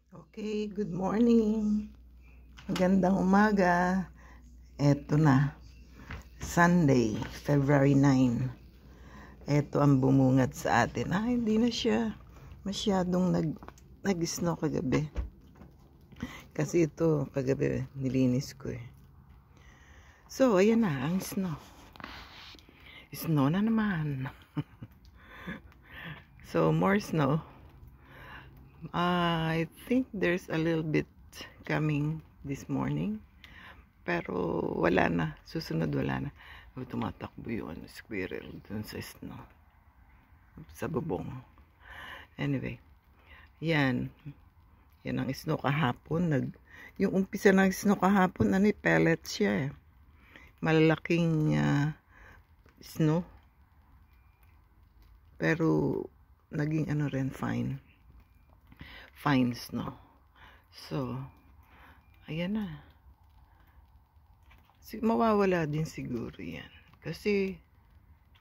Okay, good morning. Magandang umaga. Eto na, Sunday, February 9. Eto ang bumungad sa atin. Hindi na siya masyadong nag-snow kagabi. Kasi ito, kagabi, nilinis ko eh. So, ayan na, ang snow. Snow na naman. So, more snow. I think there's a little bit coming this morning. Pero wala na. Susunod wala na. Tumatakbo yung squirrel dun sa snow. Sa bubong. Anyway. Yan. Yan ang snow kahapon. Yung umpisa ng snow kahapon, pellet siya eh. Malalaking snow. Pero naging rin, fine. Fine snow. So, ayan na. Mawawala din siguro yan. Kasi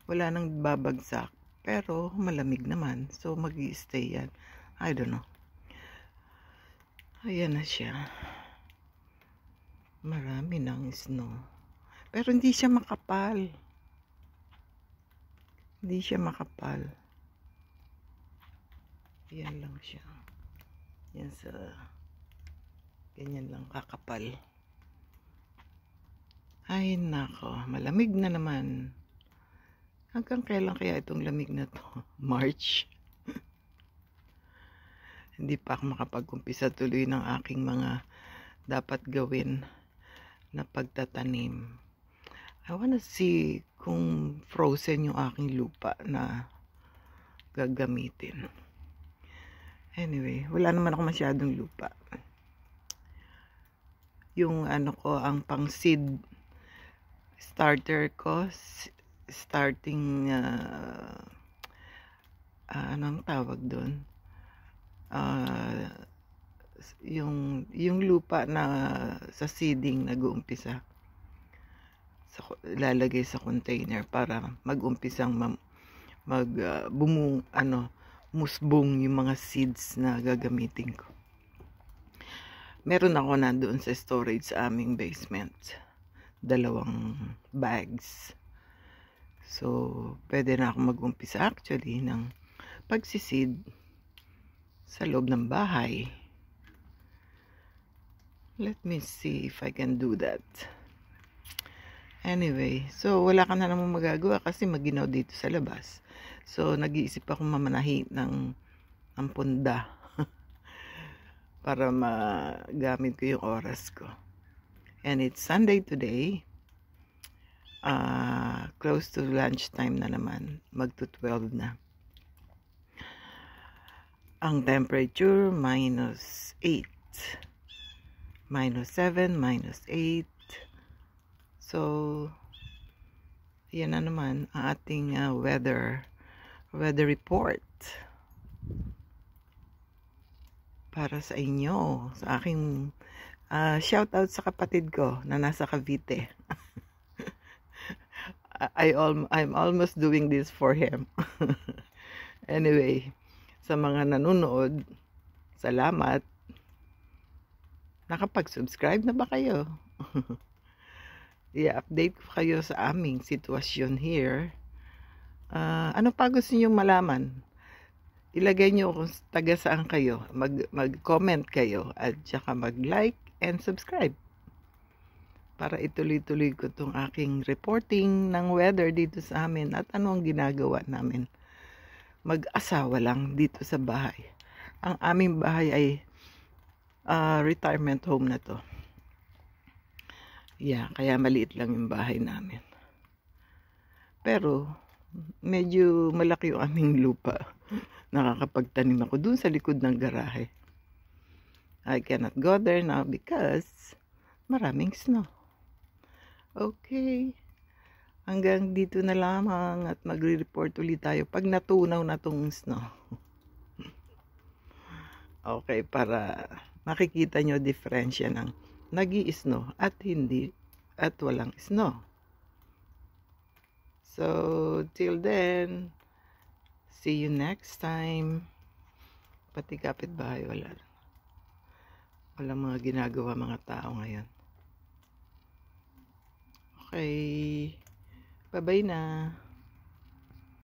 wala nang babagsak. Pero malamig naman. So mag-i-stay yan. I don't know. Ayan na siya. Marami ng snow. Pero hindi siya makapal. Hindi siya makapal. Yan lang siya. Yan sa ganyan lang kakapal. Ay nako, malamig na naman. Hanggang kailan kaya itong lamig na to? March. Hindi pa ako makapag-umpisa tuloy ng aking mga dapat gawin na pagtatanim. I wanna see kung frozen yung aking lupa na gagamitin. Anyway, wala naman ako masyadong lupa. Yung ang pang seed starter ko, starting anong tawag doon? Yung lupa na sa seeding nag-uumpisa. Lalagay sa container para mag-umpisang musbong yung mga seeds na gagamitin ko. Meron ako nandoon sa storage sa aming basement. 2 bags. So, pwede na ako mag-umpisa actually ng pagsisid sa loob ng bahay. Let me see if I can do that. Anyway, so wala ka na namang magagawa kasi maginaw dito sa labas. So, nag-iisip ako mamanahi ng punda para magamit ko yung oras ko. And it's Sunday today. Close to lunchtime na naman. Magto-12 na. Ang temperature, -8. -7, -8. So, yan na naman ang ating weather report. Para sa inyo, sa aking shout out sa kapatid ko na nasa Cavite. I'm almost doing this for him. Anyway, sa mga nanonood, salamat. Nakapag-subscribe na ba kayo? I-update ko kayo sa aming sitwasyon here. Ano pa gusto niyo malaman? Ilagay niyo kung taga saan kayo. Mag-comment kayo at saka mag-like and subscribe. Para ituloy-tuloy ko itong aking reporting ng weather dito sa amin at ano ang ginagawa namin. Mag-asawa lang dito sa bahay. Ang aming bahay ay retirement home na to. Yeah, kaya maliit lang yung bahay namin. Pero, medyo malaki yung aming lupa. Nakakapagtanim ako dun sa likod ng garahe. I cannot go there now because maraming snow. Okay. Hanggang dito na lamang at magre-report ulit tayo pag natunaw na tong snow. Okay, para makikita nyo diferensya ng nag-i-snow at hindi at walang snow. So, till then, see you next time. Pati kapitbahay wala. Walang mga ginagawa mga tao ngayon. Okay. Bye-bye na.